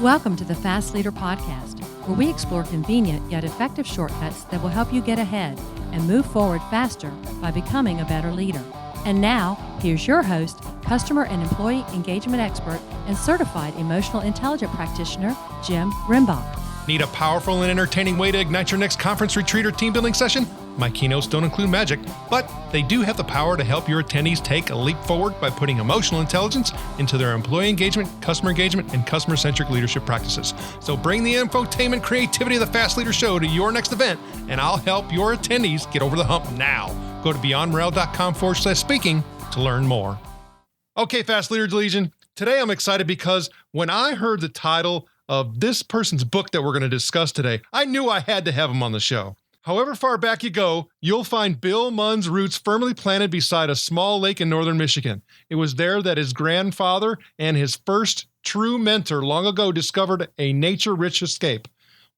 Welcome to the Fast Leader Podcast, where we explore convenient yet effective shortcuts that will help you get ahead and move forward faster by becoming a better leader. And now, here's your host, customer and employee engagement expert and certified emotional intelligence practitioner, Jim Rimbach. Need a powerful and entertaining way to ignite your next conference, retreat, or team building session? My keynotes don't include magic, but they do have the power to help your attendees take a leap forward by putting emotional intelligence into their employee engagement, and customer-centric leadership practices. So bring the infotainment creativity of the Fast Leader Show to your next event, and I'll help your attendees get over the hump now. Go to beyondmorale.com/speaking to learn more. Okay, Fast Leaders Legion, today I'm excited because when I heard the title of this person's book that we're going to discuss today, I knew I had to have him on the show. However far back you go, you'll find Bill Munn's roots firmly planted beside a small lake in northern Michigan. It was there that his grandfather and his first true mentor long ago discovered a nature-rich escape,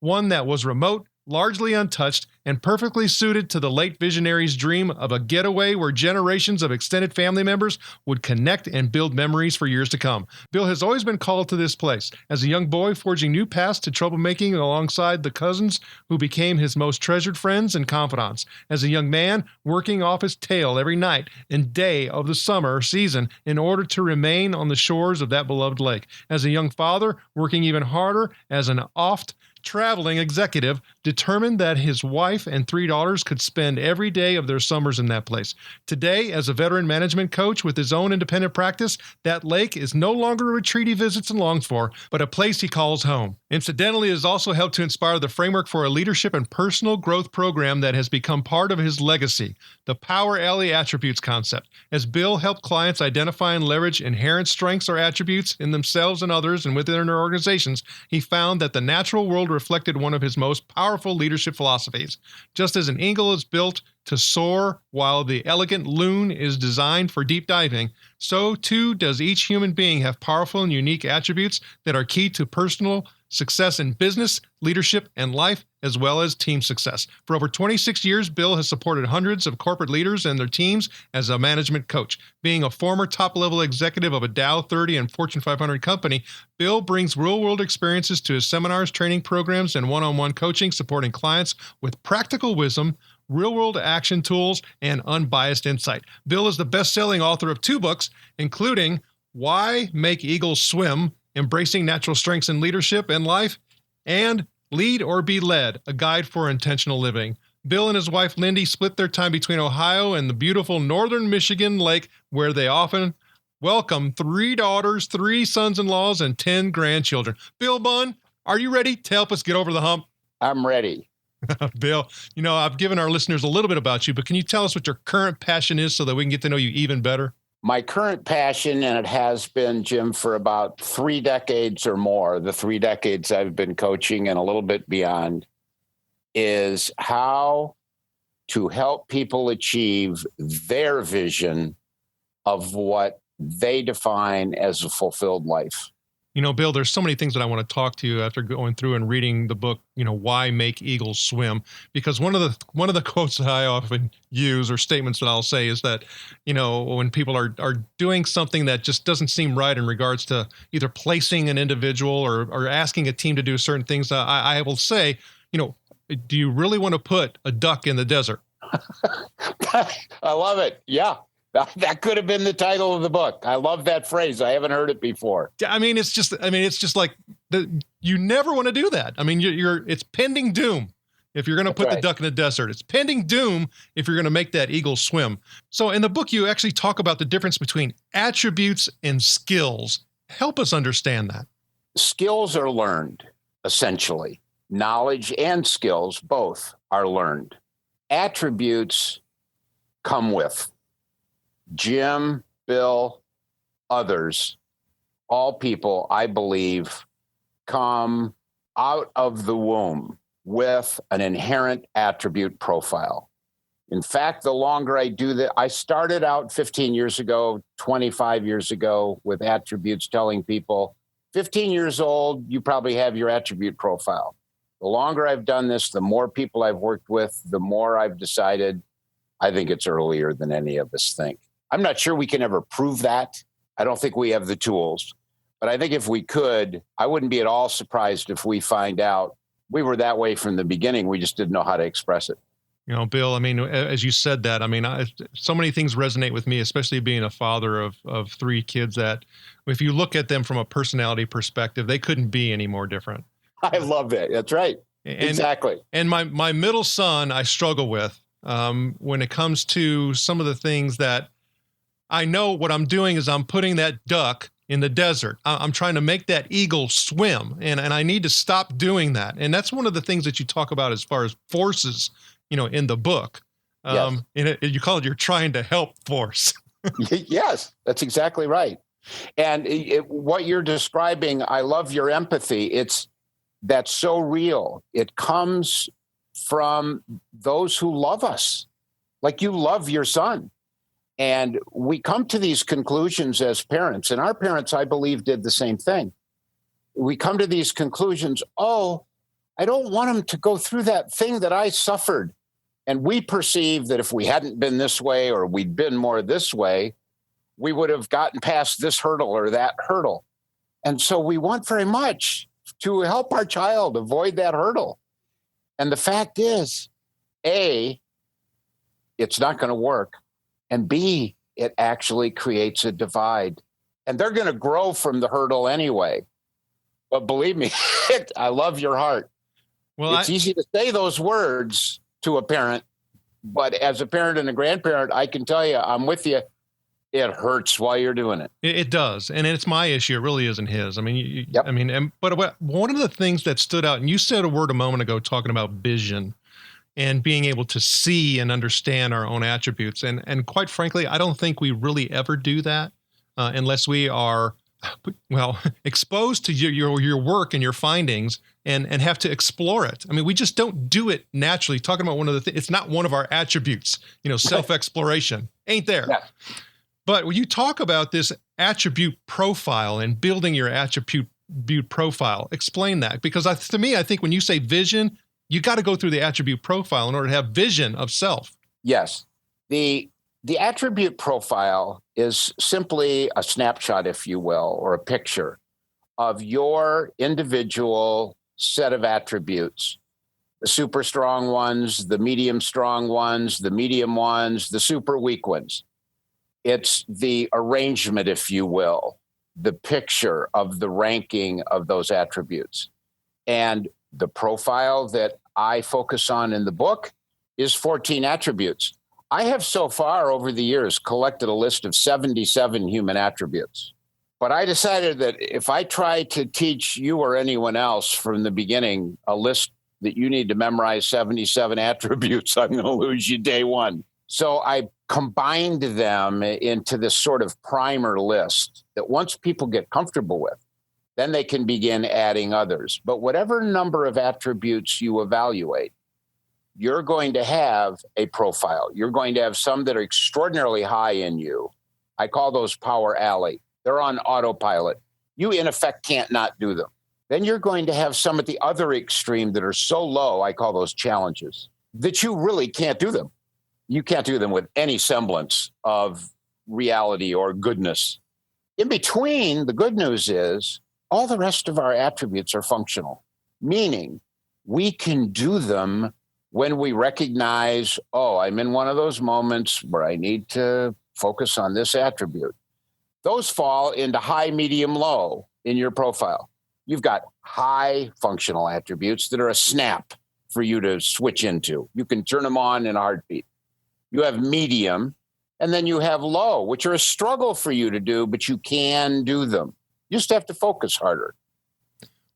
one that was remote, largely untouched, and perfectly suited to the late visionary's dream of a getaway where generations of extended family members would connect and build memories for years to come. Bill has always been called to this place. As a young boy, forging new paths to troublemaking alongside the cousins who became his most treasured friends and confidants. As a young man, working off his tail every night and day of the summer season in order to remain on the shores of that beloved lake. As a young father, working even harder as an oft-traveling executive, determined that his wife and 3 daughters could spend every day of their summers in that place. Today, as a veteran management coach with his own independent practice, that lake is no longer a retreat he visits and longs for, but a place he calls home. Incidentally, it has also helped to inspire the framework for a leadership and personal growth program that has become part of his legacy, the Power Alley Attributes concept. As Bill helped clients identify and leverage inherent strengths or attributes in themselves and others and within their organizations, he found that the natural world reflected one of his most powerful leadership philosophies. Just as an eagle is built to soar while the elegant loon is designed for deep diving, so too does each human being have powerful and unique attributes that are key to personal success in business, leadership, and life, as well as team success. For over 26 years, Bill has supported hundreds of corporate leaders and their teams as a management coach. Being a former top-level executive of a Dow 30 and Fortune 500 company, Bill brings real-world experiences to his seminars, training programs, and one-on-one coaching, supporting clients with practical wisdom, real-world action tools, and unbiased insight. Bill is the best-selling author of 2 books, including Why Make Eagles Swim, Embracing Natural Strengths in Leadership and Life, and Lead or Be Led, A Guide for Intentional Living. Bill and his wife, Lindy, split their time between Ohio and the beautiful northern Michigan lake, where they often welcome 3 daughters, 3 sons-in-laws, and 10 grandchildren. Bill Munn, are you ready to help us get over the hump? I'm ready. Bill, I've given our listeners a little bit about you, but can you tell us what your current passion is so that we can get to know you even better? My current passion, and it has been, Jim, for about 3 decades or more, the 3 decades I've been coaching and a little bit beyond, is how to help people achieve their vision of what they define as a fulfilled life. Bill, there's so many things that I want to talk to you after going through and reading the book, Why Make Eagles Swim? Because one of the quotes that I often use, or statements that I'll say, is that, when people are doing something that just doesn't seem right in regards to either placing an individual or asking a team to do certain things, I will say, do you really want to put a duck in the desert? I love it. Yeah. That could have been the title of the book. I love that phrase. I haven't heard it before. It's just like you never want to do that. It's pending doom if you're going to put the duck in the desert. It's pending doom if you're going to make that eagle swim. So in the book, you actually talk about the difference between attributes and skills. Help us understand that. Skills are learned, essentially. Knowledge and skills both are learned. Attributes come with. Jim, Bill, others, all people, I believe, come out of the womb with an inherent attribute profile. In fact, the longer I do that, I started out 15 years ago, 25 years ago with attributes, telling people, 15 years old, you probably have your attribute profile. The longer I've done this, the more people I've worked with, the more I've decided I think it's earlier than any of us think. I'm not sure we can ever prove that. I don't think we have the tools. But I think if we could, I wouldn't be at all surprised if we find out we were that way from the beginning. We just didn't know how to express it. Bill, I mean, as you said that, I mean, so many things resonate with me, especially being a father of 3 kids that if you look at them from a personality perspective, they couldn't be any more different. I love that. That's right. Exactly. And my middle son, I struggle with when it comes to some of the things that I know what I'm doing is I'm putting that duck in the desert. I'm trying to make that eagle swim, and I need to stop doing that. And that's one of the things that you talk about as far as forces, in the book. Yes. You call it you're trying to help force. Yes, that's exactly right. And what you're describing, I love your empathy. That's so real. It comes from those who love us, like you love your son. And we come to these conclusions as parents, and our parents, I believe, did the same thing. We come to these conclusions, I don't want him to go through that thing that I suffered. And we perceive that if we hadn't been this way or we'd been more this way, we would have gotten past this hurdle or that hurdle. And so we want very much to help our child avoid that hurdle. And the fact is, A, it's not going to work. And B, it actually creates a divide. And they're going to grow from the hurdle anyway. But believe me, I love your heart. Well, it's easy to say those words to a parent, but as a parent and a grandparent, I can tell you, I'm with you. It hurts while you're doing it. It does. And it's my issue. It really isn't his. I mean, Yep. But one of the things that stood out, and you said a word a moment ago, talking about vision and being able to see and understand our own attributes. And quite frankly, I don't think we really ever do that unless we are, exposed to your work and your findings and have to explore it. I mean, we just don't do it naturally. Talking about one of the things, it's not one of our attributes, self-exploration ain't there. Yeah. But when you talk about this attribute profile and building your attribute profile, explain that. Because to me, I think when you say vision, you got to go through the attribute profile in order to have vision of self. Yes. The attribute profile is simply a snapshot, if you will, or a picture of your individual set of attributes. The super strong ones, the medium strong ones, the medium ones, the super weak ones. It's the arrangement, if you will, the picture of the ranking of those attributes. And the profile that I focus on in the book is 14 attributes. I have so far over the years collected a list of 77 human attributes. But I decided that if I try to teach you or anyone else from the beginning a list that you need to memorize 77 attributes, I'm going to lose you day one. So I combined them into this sort of primer list that once people get comfortable with, then they can begin adding others. But whatever number of attributes you evaluate, you're going to have a profile. You're going to have some that are extraordinarily high in you. I call those power alley. They're on autopilot. You, in effect, can't not do them. Then you're going to have some at the other extreme that are so low, I call those challenges, that you really can't do them. You can't do them with any semblance of reality or goodness. In between, the good news is all the rest of our attributes are functional, meaning we can do them when we recognize, I'm in one of those moments where I need to focus on this attribute. Those fall into high, medium, low in your profile. You've got high functional attributes that are a snap for you to switch into. You can turn them on in a heartbeat. You have medium, and then you have low, which are a struggle for you to do, but you can do them. You just have to focus harder.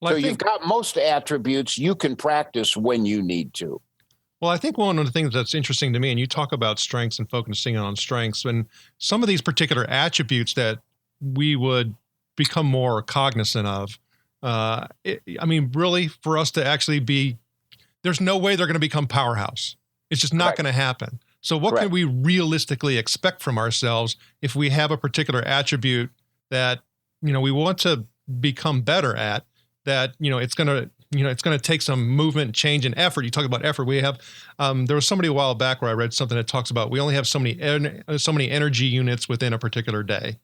So you've got most attributes you can practice when you need to. Well, I think one of the things that's interesting to me, and you talk about strengths and focusing on strengths, and some of these particular attributes that we would become more cognizant of, really for us to actually be, there's no way they're going to become powerhouse. It's just not going to happen. So what can we realistically expect from ourselves if we have a particular attribute that, we want to become better at, that, it's going to take some movement, change, and effort. You talk about effort. We have, there was somebody a while back where I read something that talks about we only have so many energy units within a particular day.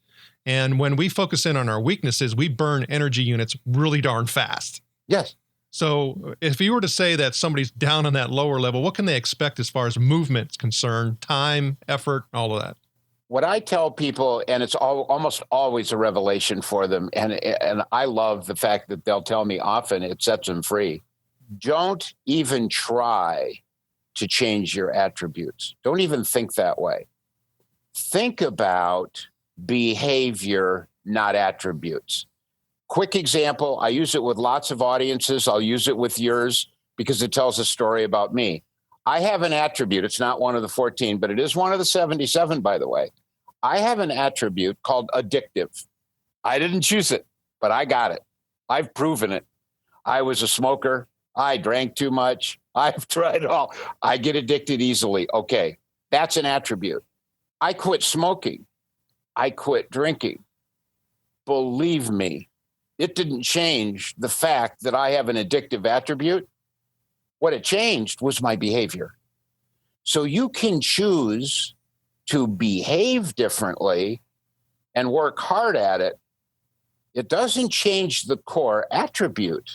And when we focus in on our weaknesses, we burn energy units really darn fast. Yes. So if you were to say that somebody's down on that lower level, what can they expect as far as movement is concerned, time, effort, all of that? What I tell people, and it's almost always a revelation for them, and I love the fact that they'll tell me often, it sets them free. Don't even try to change your attributes. Don't even think that way. Think about behavior, not attributes. Quick example, I use it with lots of audiences. I'll use it with yours because it tells a story about me. I have an attribute. It's not one of the 14, but it is one of the 77, by the way. I have an attribute called addictive. I didn't choose it, but I got it. I've proven it. I was a smoker. I drank too much. I've tried it all. I get addicted easily. Okay, that's an attribute. I quit smoking. I quit drinking. Believe me, it didn't change the fact that I have an addictive attribute. What it changed was my behavior. So you can choose to behave differently and work hard at it. It doesn't change the core attribute,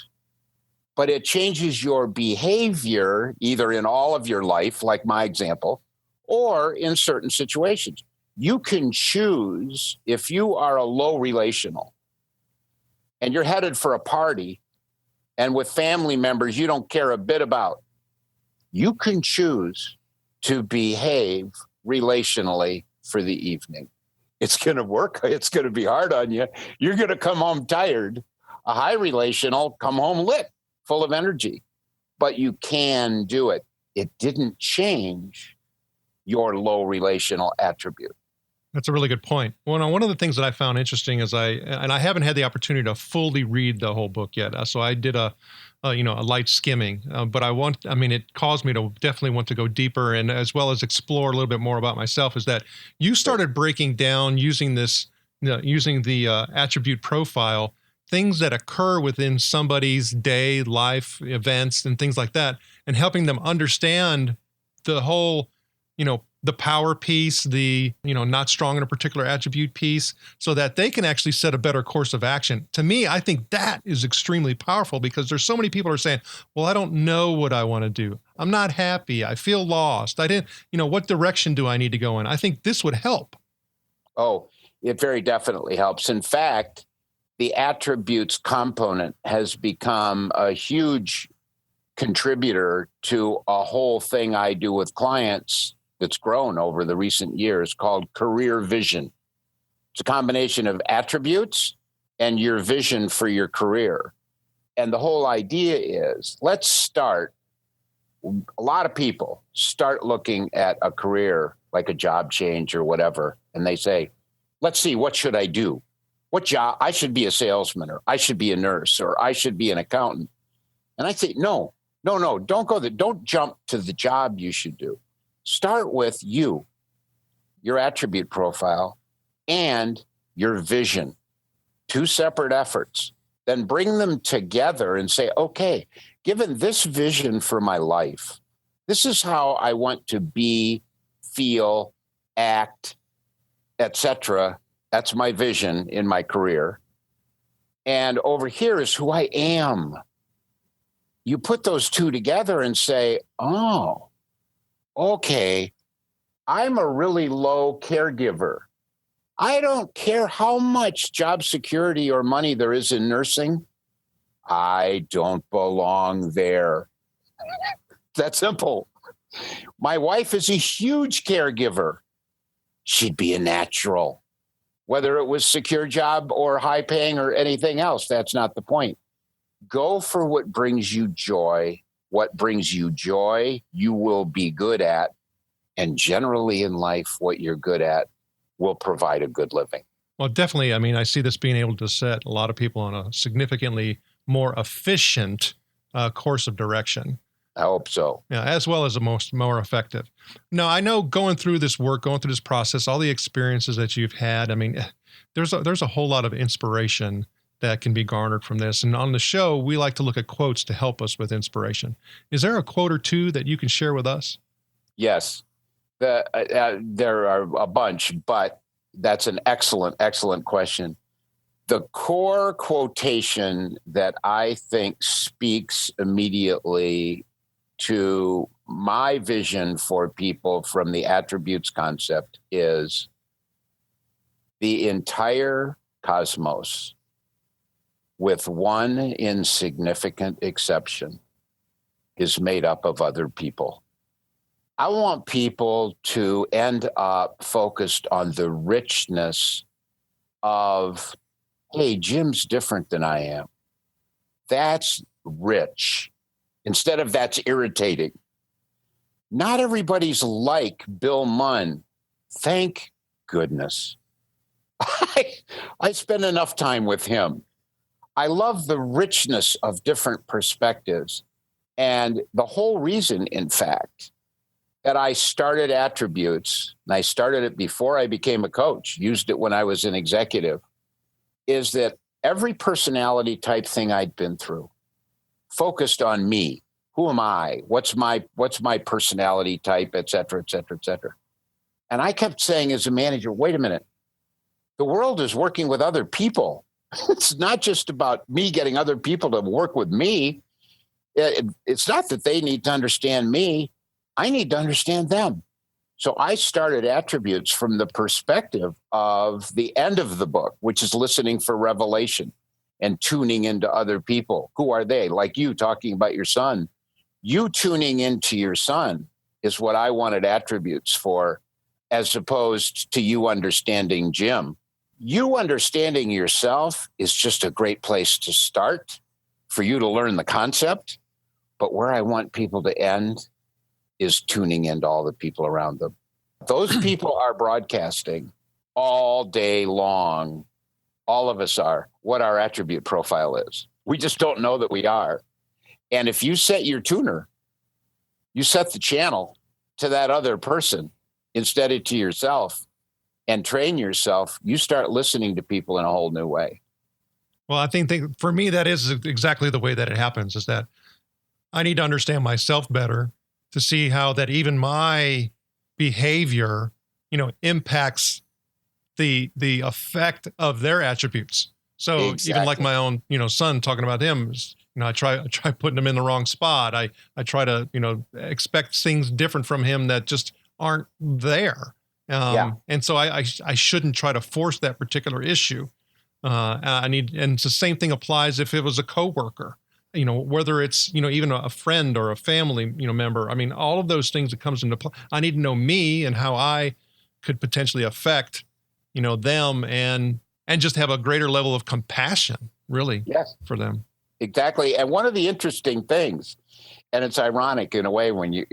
but it changes your behavior either in all of your life, like my example, or in certain situations. You can choose if you are a low relational and you're headed for a party and with family members you don't care a bit about, you can choose to behave relationally for the evening. It's going to work. It's going to be hard on you. You're going to come home tired. A high relational, come home lit, full of energy. But you can do it. It didn't change your low relational attribute. That's a really good point. Well, one of the things that I found interesting is I haven't had the opportunity to fully read the whole book yet. So I did a light skimming, but it caused me to definitely want to go deeper and as well as explore a little bit more about myself. Is that you started breaking down using the attribute profile, things that occur within somebody's day, life, events, and things like that, and helping them understand the whole, the power piece, the, not strong in a particular attribute piece, so that they can actually set a better course of action. To me, I think that is extremely powerful because there's so many people who are saying, well, I don't know what I want to do. I'm not happy. I feel lost. I didn't, what direction do I need to go in? I think this would help. Oh, it very definitely helps. In fact, the attributes component has become a huge contributor to a whole thing I do with clients that's grown over the recent years called career vision. It's a combination of attributes and your vision for your career. And the whole idea is, let's start, a lot of people start looking at a career like a job change or whatever, and they say, let's see, what should I do? What job? I should be a salesman, or I should be a nurse, or I should be an accountant. And I say, no, don't go there. Don't jump to the job you should do. Start with you, your attribute profile, and your vision. Two separate efforts. Then bring them together and say, okay, given this vision for my life, this is how I want to be, feel, act, etc. That's my vision in my career. And over here is who I am. You put those two together and say, oh, okay, I'm a really low caregiver. I don't care how much job security or money there is in nursing. I don't belong there. That's simple. My wife is a huge caregiver. She'd be a natural. Whether it was secure job or high paying or anything else, that's not the point. Go for what brings you joy. What brings you joy, you will be good at. And generally in life, what you're good at will provide a good living. Well, definitely. I mean, I see this being able to set a lot of people on a significantly more efficient course of direction. I hope so. Yeah, as well as more effective. Now, I know going through this work, going through this process, all the experiences that you've had, I mean, there's a whole lot of inspiration that can be garnered from this. And on the show, we like to look at quotes to help us with inspiration. Is there a quote or two that you can share with us? Yes. There are a bunch, but That's an excellent, excellent question. The core quotation that I think speaks immediately to my vision for people from the attributes concept is the entire cosmos, with one insignificant exception, is made up of other people. I want people to end up focused on the richness of, hey, Jim's different than I am. That's rich. Instead of that's irritating. Not everybody's like Bill Munn. Thank goodness. I spend enough time with him. I love the richness of different perspectives. And the whole reason, in fact, that I started attributes, and I started it before I became a coach, used it when I was an executive, is that every personality type thing I'd been through focused on me. Who am I? What's my personality type, et cetera, et cetera, et cetera. And I kept saying as a manager, wait a minute, the world is working with other people. It's not just about me getting other people to work with me. It's not that they need to understand me. I need to understand them. So I started attributes from the perspective of the end of the book, which is listening for revelation and tuning into other people. Who are they? Like you talking about your son. You tuning into your son is what I wanted attributes for, as opposed to you understanding Jim. You understanding yourself is just a great place to start for you to learn the concept. But where I want people to end is tuning into all the people around them. Those people are broadcasting all day long. All of us are, what our attribute profile is. We just don't know that we are. And if you set your tuner, you set the channel to that other person instead of to yourself, and train yourself, you start listening to people in a whole new way. Well, I think for me, that is exactly the way that it happens, is that I need to understand myself better to see how that even my behavior, impacts the effect of their attributes. So Exactly. Even like my own, son, talking about him, I try putting him in the wrong spot. I try to, expect things different from him that just aren't there. And so I shouldn't try to force that particular issue. And it's the same thing applies if it was a coworker, whether it's, even a friend or a family, member. I mean, all of those things that comes into play. I need to know me and how I could potentially affect, them and just have a greater level of compassion, really, for them. Exactly. And one of the interesting things, and it's ironic in a way when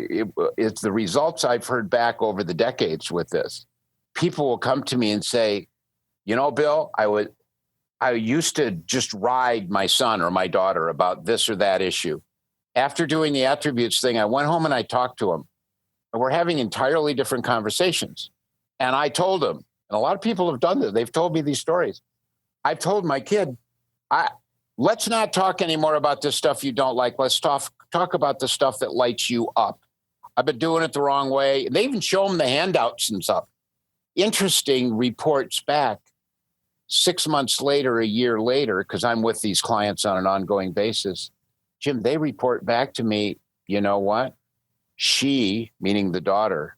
it's the results I've heard back over the decades with this. People will come to me and say, Bill, I used to just ride my son or my daughter about this or that issue. After doing the attributes thing, I went home and I talked to him. And we're having entirely different conversations. And I told him, and a lot of people have done this. They've told me these stories. I've told my kid, let's not talk anymore about this stuff you don't like. Let's talk about the stuff that lights you up. I've been doing it the wrong way. They even show them the handouts and stuff. Interesting reports back 6 months later, a year later, because I'm with these clients on an ongoing basis. Jim, they report back to me, you know what? She, meaning the daughter,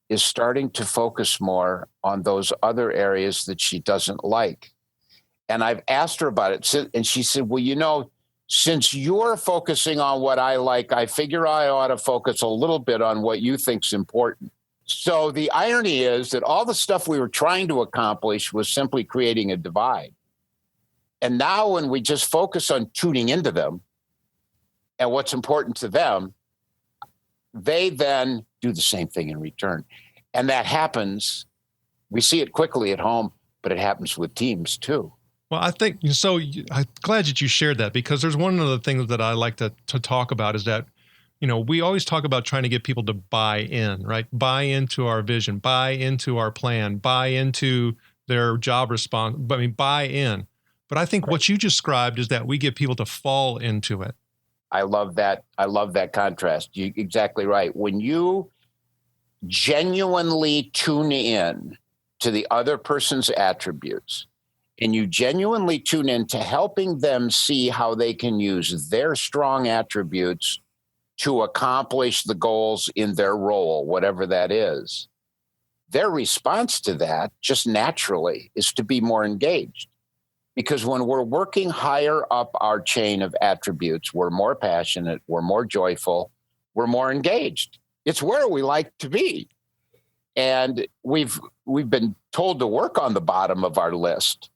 is starting to focus more on those other areas that she doesn't like. And I've asked her about it. And she said, well, since you're focusing on what I like, I figure I ought to focus a little bit on what you think's important. So the irony is that all the stuff we were trying to accomplish was simply creating a divide. And now when we just focus on tuning into them and what's important to them, they then do the same thing in return. And that happens. We see it quickly at home, but it happens with teams too. Well, I think so. I'm glad that you shared that, because there's one of the things that I like to talk about is that, we always talk about trying to get people to buy in, right? Buy into our vision, buy into our plan, buy into their job response. Buy in. But I think what you described is that we get people to fall into it. I love that. I love that contrast. You're exactly right. When you genuinely tune in to the other person's attributes, and you genuinely tune in to helping them see how they can use their strong attributes to accomplish the goals in their role, whatever that is, their response to that just naturally is to be more engaged. Because when we're working higher up our chain of attributes, we're more passionate, we're more joyful, we're more engaged. It's where we like to be. And we've been told to work on the bottom of our list.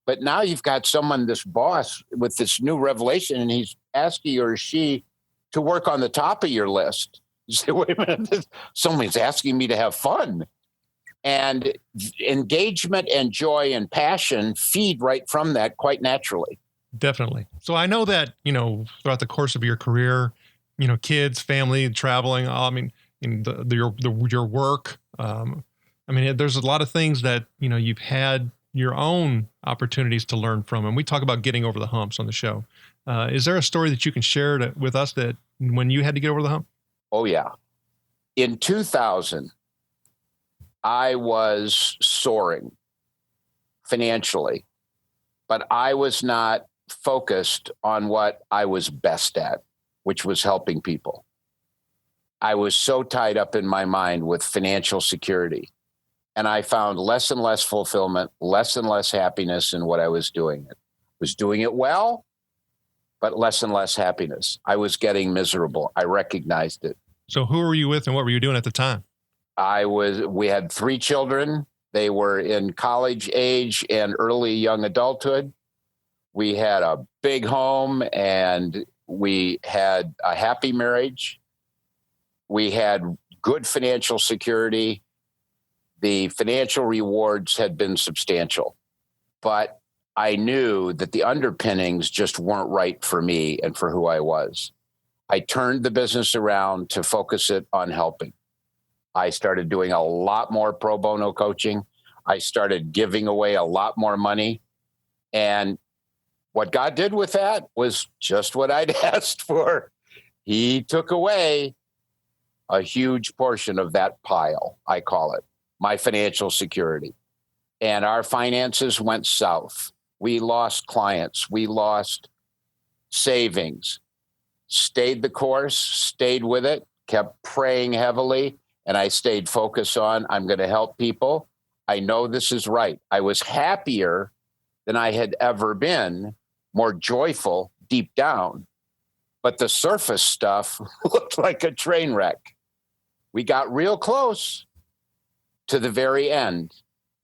But now you've got someone, this boss, with this new revelation, and he's asking you or she to work on the top of your list. You say, wait a minute, someone's asking me to have fun. And engagement and joy and passion feed right from that quite naturally. Definitely. So I know that, throughout the course of your career, kids, family, traveling, your work, there's a lot of things that, you've had your own opportunities to learn from. And we talk about getting over the humps on the show. Is there a story that you can share with us that when you had to get over the hump? Oh, yeah. In 2000, I was soaring financially, but I was not focused on what I was best at, which was helping people. I was so tied up in my mind with financial security, and I found less and less fulfillment, less and less happiness in what I was doing. I was doing it well, but less and less happiness. I was getting miserable. I recognized it. So who were you with and what were you doing at the time? We had 3 children. They were in college age and early young adulthood. We had a big home and we had a happy marriage. We had good financial security. The financial rewards had been substantial, but I knew that the underpinnings just weren't right for me and for who I was. I turned the business around to focus it on helping. I started doing a lot more pro bono coaching. I started giving away a lot more money. And what God did with that was just what I'd asked for. He took away a huge portion of that pile, I call it, my financial security. And our finances went south. We lost clients. We lost savings. Stayed the course, stayed with it, kept praying heavily. And I stayed focused on, I'm going to help people. I know this is right. I was happier than I had ever been, more joyful deep down. But the surface stuff looked like a train wreck. We got real close to the very end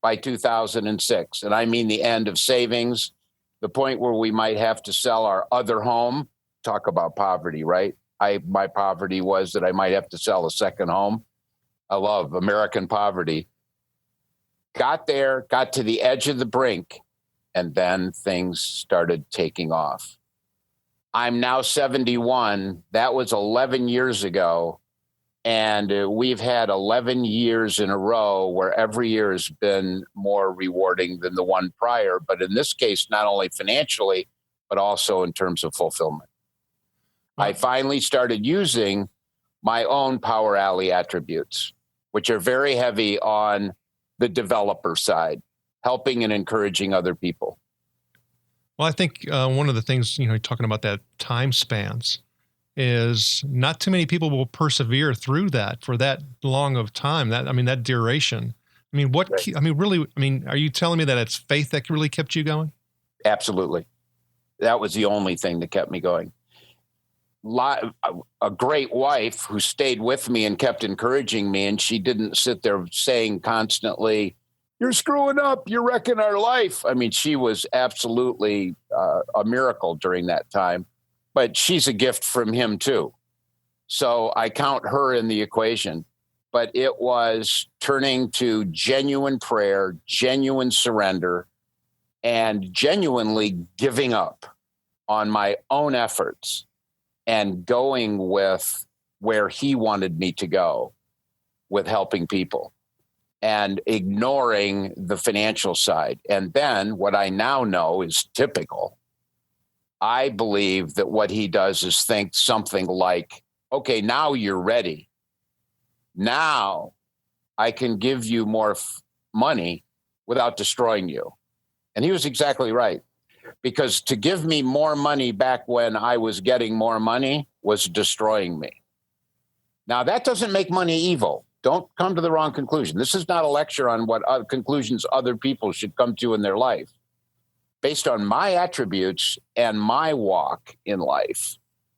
by 2006. And I mean the end of savings, the point where we might have to sell our other home. Talk about poverty, right? My poverty was that I might have to sell a second home. I love American poverty. Got there, got to the edge of the brink, and then things started taking off. I'm now 71. That was 11 years ago. And we've had 11 years in a row where every year has been more rewarding than the one prior. But in this case, not only financially, but also in terms of fulfillment. I finally started using my own Power Alley attributes, which are very heavy on the developer side, helping and encouraging other people. Well, I think one of the things, talking about that time spans is not too many people will persevere through that for that long of time. That duration. Right. Are you telling me that it's faith that really kept you going? Absolutely. That was the only thing that kept me going. A great wife who stayed with me and kept encouraging me, and she didn't sit there saying constantly, "You're screwing up, you're wrecking our life." She was absolutely a miracle during that time, but she's a gift from him too. So I count her in the equation, but it was turning to genuine prayer, genuine surrender, and genuinely giving up on my own efforts and going with where he wanted me to go with helping people and ignoring the financial side. And then what I now know is typical. I believe that what he does is think something like, okay, now you're ready. Now I can give you more money without destroying you. And he was exactly right, because to give me more money back when I was getting more money was destroying me. Now, that doesn't make money evil. Don't come to the wrong conclusion. This is not a lecture on what conclusions other people should come to in their life. Based on my attributes and my walk in life,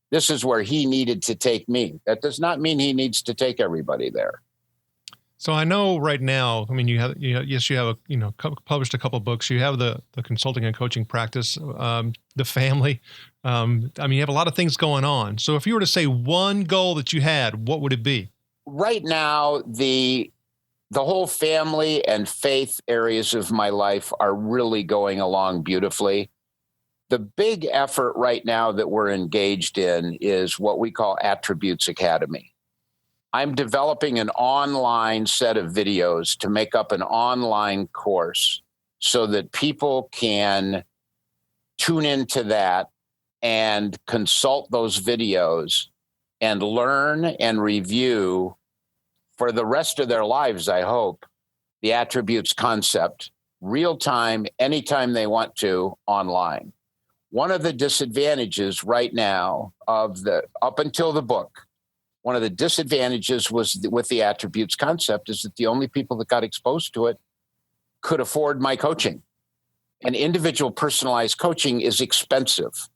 this is where he needed to take me. That does not mean he needs to take everybody there. So I know right now, I mean, you have published a couple of books. You have the consulting and coaching practice, the family. I mean, you have a lot of things going on. So if you were to say one goal that you had, what would it be? Right now, the whole family and faith areas of my life are really going along beautifully. The big effort right now that we're engaged in is what we call Attributes Academy. I'm developing an online set of videos to make up an online course so that people can tune into that and consult those videos and learn and review for the rest of their lives, I hope, the attributes concept, real time, anytime they want to, online. One of the disadvantages right now up until the book, one of the disadvantages was with the attributes concept is that the only people that got exposed to it could afford my coaching. And individual personalized coaching is expensive.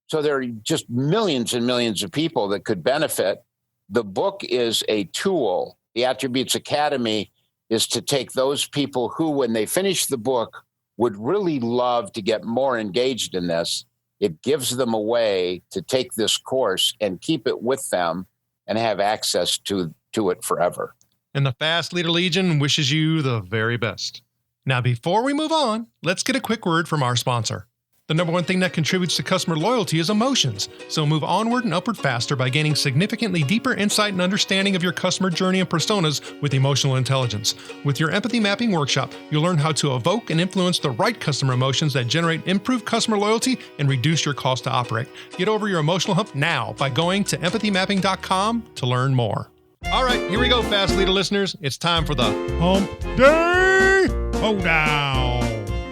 So there are just millions and millions of people that could benefit. The book is a tool. The Attributes Academy is to take those people who, when they finish the book, would really love to get more engaged in this. It gives them a way to take this course and keep it with them and have access to it forever. And the Fast Leader Legion wishes you the very best. Now, before we move on, let's get a quick word from our sponsor. The number one thing that contributes to customer loyalty is emotions. So move onward and upward faster by gaining significantly deeper insight and understanding of your customer journey and personas with emotional intelligence. With your empathy mapping workshop, you'll learn how to evoke and influence the right customer emotions that generate improved customer loyalty and reduce your cost to operate. Get over your emotional hump now by going to empathymapping.com to learn more. All right, here we go, Fast Leader listeners. It's time for the Hump Day Hoedown.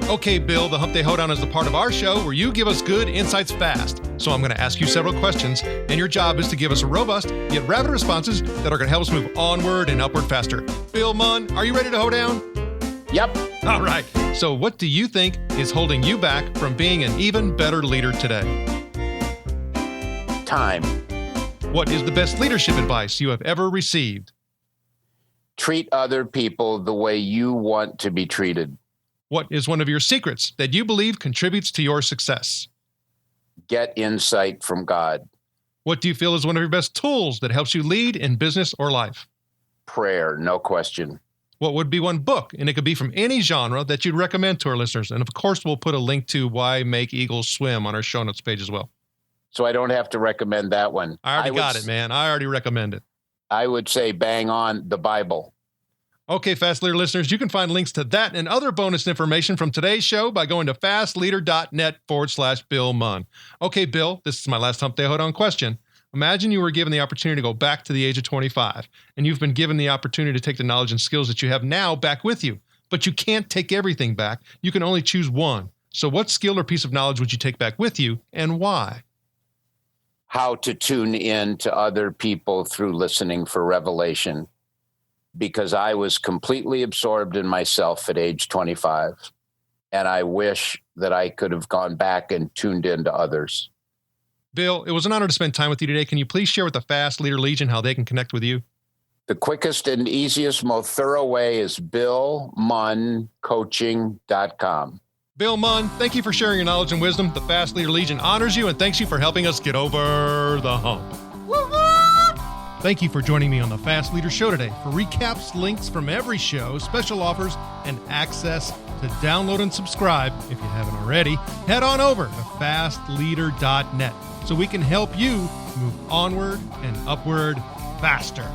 Okay, Bill, the Hump Day Hoedown is the part of our show where you give us good insights fast. So I'm going to ask you several questions, and your job is to give us robust yet rapid responses that are going to help us move onward and upward faster. Bill Munn, are you ready to hoe down? Yep. All right. So what do you think is holding you back from being an even better leader today? Time. What is the best leadership advice you have ever received? Treat other people the way you want to be treated. What is one of your secrets that you believe contributes to your success? Get insight from God. What do you feel is one of your best tools that helps you lead in business or life? Prayer, no question. What would be one book, and it could be from any genre, that you'd recommend to our listeners? And of course, we'll put a link to Why Make Eagles Swim on our show notes page as well. So I don't have to recommend that one. I already got it, man. I already recommend it. I would say bang on the Bible. Okay, Fast Leader listeners, you can find links to that and other bonus information from today's show by going to fastleader.net/Bill Munn. Okay, Bill, this is my last Hump Day Hoedown question. Imagine you were given the opportunity to go back to the age of 25, and you've been given the opportunity to take the knowledge and skills that you have now back with you, but you can't take everything back. You can only choose one. So what skill or piece of knowledge would you take back with you, and why? How to tune in to other people through listening for revelation. Because I was completely absorbed in myself at age 25. And I wish that I could have gone back and tuned into others. Bill, it was an honor to spend time with you today. Can you please share with the Fast Leader Legion how they can connect with you? The quickest and easiest, most thorough way is BillMunnCoaching.com. Bill Munn, thank you for sharing your knowledge and wisdom. The Fast Leader Legion honors you and thanks you for helping us get over the hump. Thank you for joining me on the Fast Leader Show today. For recaps, links from every show, special offers, and access to download and subscribe, if you haven't already, head on over to fastleader.net so we can help you move onward and upward faster.